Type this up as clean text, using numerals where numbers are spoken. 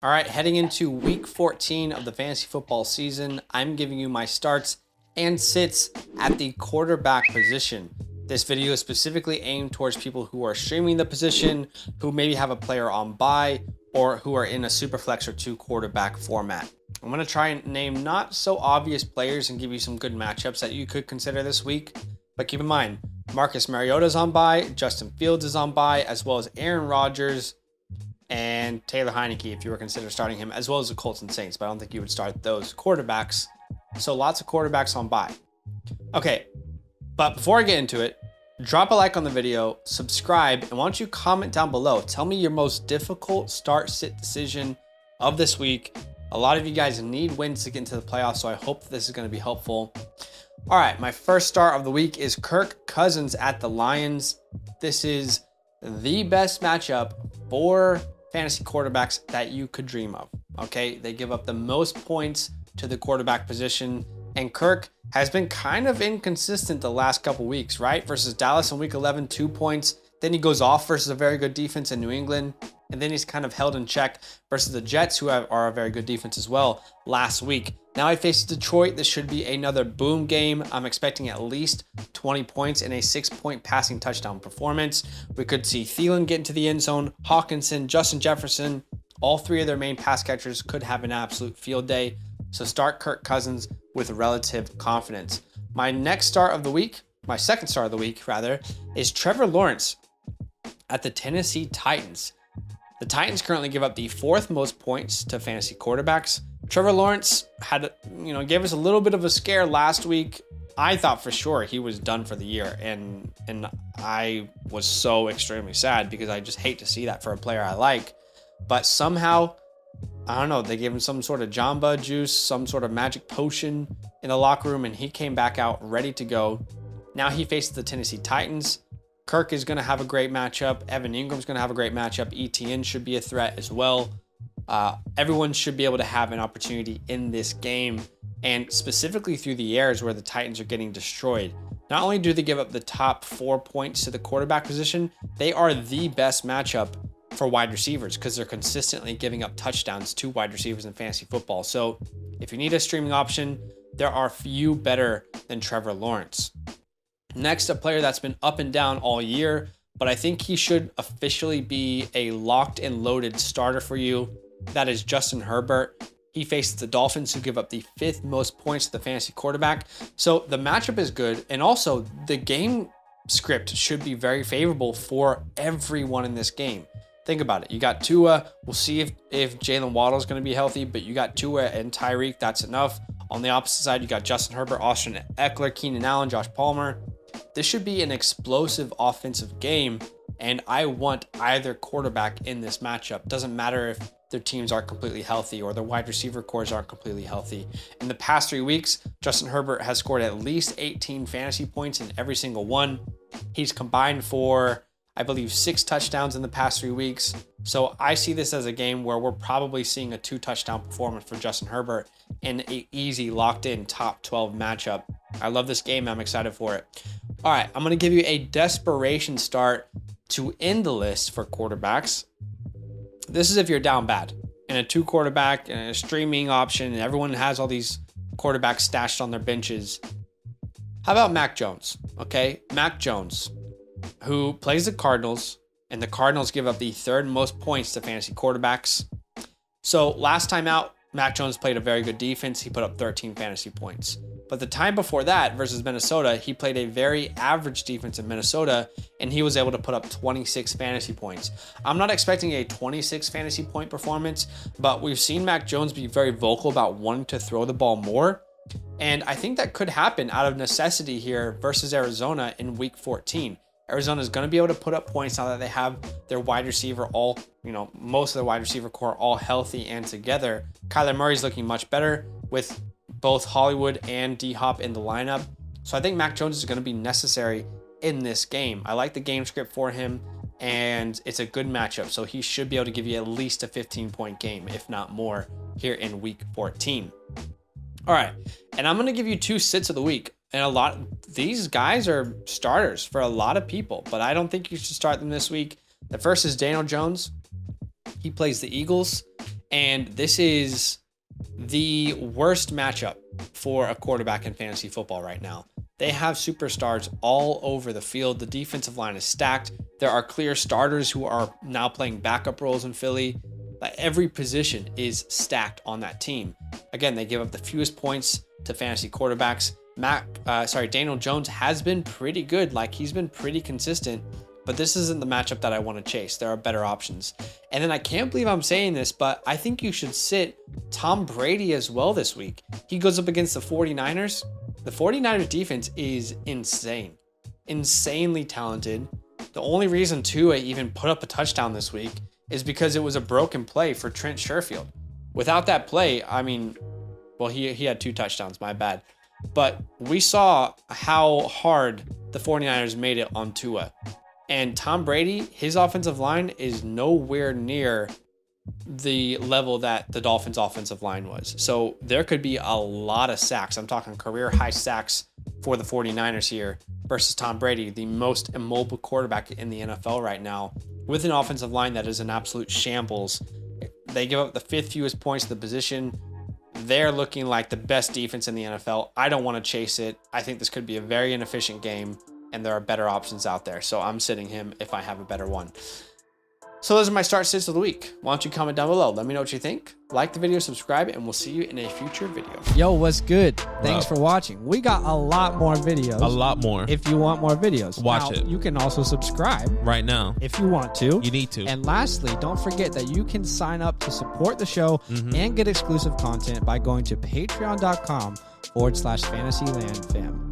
All right, heading into week 14 of the fantasy football season, I'm giving you my starts and sits at the quarterback position. This video is specifically aimed towards people who are streaming the position, who maybe have a player on bye, or who are in a super flex or two quarterback format. I'm going to try and name not so obvious players and give you some good matchups that you could consider this week. But keep in mind, Marcus Mariota's on bye, Justin Fields is on bye, as well as Aaron Rodgers and Taylor Heineke if you were considering starting him, as well as the Colts and Saints. But I don't think you would start those quarterbacks. So lots of quarterbacks on bye. Okay, but before I get into it, drop a like on the video, subscribe, and why don't you comment down below. Tell me your most difficult start-sit decision of this week. A lot of you guys need wins to get into the playoffs, so I hope this is going to be helpful. All right, my first start of the week is Kirk Cousins at the Lions. This is the best matchup for fantasy quarterbacks that you could dream of. Okay, they give up the most points to the quarterback position, and Kirk has been kind of inconsistent the last couple weeks, right? Versus Dallas in week 11, 2 points. Then he goes off versus a very good defense in New England. And then he's kind of held in check versus the Jets, who are a very good defense as well, last week. Now he faces Detroit. This should be another boom game. I'm expecting at least 20 points and a 6-point passing touchdown performance. We could see Thielen get into the end zone, Hawkinson, Justin Jefferson. All three of their main pass catchers could have an absolute field day. So start Kirk Cousins with relative confidence. My next start of the week, my second start of the week rather, is Trevor Lawrence at the Tennessee Titans. The Titans currently give up the 4th most points to fantasy quarterbacks. Trevor Lawrence had, gave us a little bit of a scare last week. I thought for sure he was done for the year, and I was so extremely sad because I just hate to see that for a player I like. But somehow, I don't know, they gave him some sort of Jamba juice, some sort of magic potion in the locker room, and he came back out ready to go. Now he faces the Tennessee Titans. Kirk is going to have a great matchup. Evan Ingram's going to have a great matchup. ETN should be a threat as well. Everyone should be able to have an opportunity in this game, and specifically through the air is where the Titans are getting destroyed. Not only do they give up the top 4 points to the quarterback position, they are the best matchup for wide receivers because they're consistently giving up touchdowns to wide receivers in fantasy football. So if you need a streaming option, there are few better than Trevor Lawrence. Next, a player that's been up and down all year, but I think he should officially be a locked and loaded starter for you. That is Justin Herbert. He faces the Dolphins, who give up the 5th most points to the fantasy quarterback. So the matchup is good, and also the game script should be very favorable for everyone in this game. Think about it. You got Tua. We'll see if Jalen Waddle is going to be healthy, but you got Tua and Tyreek. That's enough. On the opposite side, you got Justin Herbert, Austin Eckler, Keenan Allen, Josh Palmer. This should be an explosive offensive game, and I want either quarterback in this matchup. Doesn't matter if their teams aren't completely healthy or their wide receiver cores aren't completely healthy. In the past 3 weeks, Justin Herbert has scored at least 18 fantasy points in every single one. He's combined for, I believe, 6 touchdowns in the past 3 weeks. So I see this as a game where we're probably seeing a 2-touchdown performance for Justin Herbert in an easy, locked-in top 12 matchup. I love this game. I'm excited for it. All right, I'm going to give you a desperation start to end the list for quarterbacks. This is if you're down bad in a 2-quarterback and a streaming option, and everyone has all these quarterbacks stashed on their benches. How about Mac Jones? Okay, Mac Jones, who plays the Cardinals, and the Cardinals give up the 3rd most points to fantasy quarterbacks. So last time out, Mac Jones played a very good defense. He put up 13 fantasy points. But the time before that versus Minnesota, he played a very average defense in Minnesota, and he was able to put up 26 fantasy points. I'm not expecting a 26 fantasy point performance, but we've seen Mac Jones be very vocal about wanting to throw the ball more. And I think that could happen out of necessity here versus Arizona in week 14. Arizona is going to be able to put up points now that they have their wide receiver all, most of the wide receiver core all healthy and together. Kyler Murray's looking much better with both Hollywood and D-Hop in the lineup. So I think Mac Jones is going to be necessary in this game. I like the game script for him, and it's a good matchup. So he should be able to give you at least a 15-point game, if not more, here in week 14. All right, and I'm going to give you 2 sits of the week. And these guys are starters for a lot of people, but I don't think you should start them this week. The first is Daniel Jones. He plays the Eagles, And this is the worst matchup for a quarterback in fantasy football right now. They have superstars all over the field. The defensive line is stacked. There are clear starters who are now playing backup roles in Philly. Every position is stacked on that team. Again, they give up the fewest points to fantasy quarterbacks. Daniel Jones has been pretty good. He's been pretty consistent, but this isn't the matchup that I want to chase. There are better options. And then I can't believe I'm saying this, but I think you should sit Tom Brady as well this week. He goes up against the 49ers. The 49ers defense is insane, insanely talented. The only reason Tua even put up a touchdown this week is because it was a broken play for Trent Sherfield. Without that play, he had 2 touchdowns, my bad. But we saw how hard the 49ers made it on Tua. And Tom Brady, his offensive line is nowhere near the level that the Dolphins' offensive line was. So there could be a lot of sacks. I'm talking career high sacks for the 49ers here versus Tom Brady, the most immobile quarterback in the NFL right now, with an offensive line that is an absolute shambles. They give up the 5th fewest points to the position. They're looking like the best defense in the NFL. I don't want to chase it. I think this could be a very inefficient game, and there are better options out there. So I'm sitting him if I have a better one. So those are my start sits of the week. Why don't you comment down below? Let me know what you think. Like the video, subscribe, and we'll see you in a future video. Yo, what's good? Thanks for watching. We got a lot more videos. A lot more. If you want more videos. Watch it. You can also subscribe. Right now. If you want to. You need to. And lastly, don't forget that you can sign up to support the show and get exclusive content by going to patreon.com/FantasyLand fam.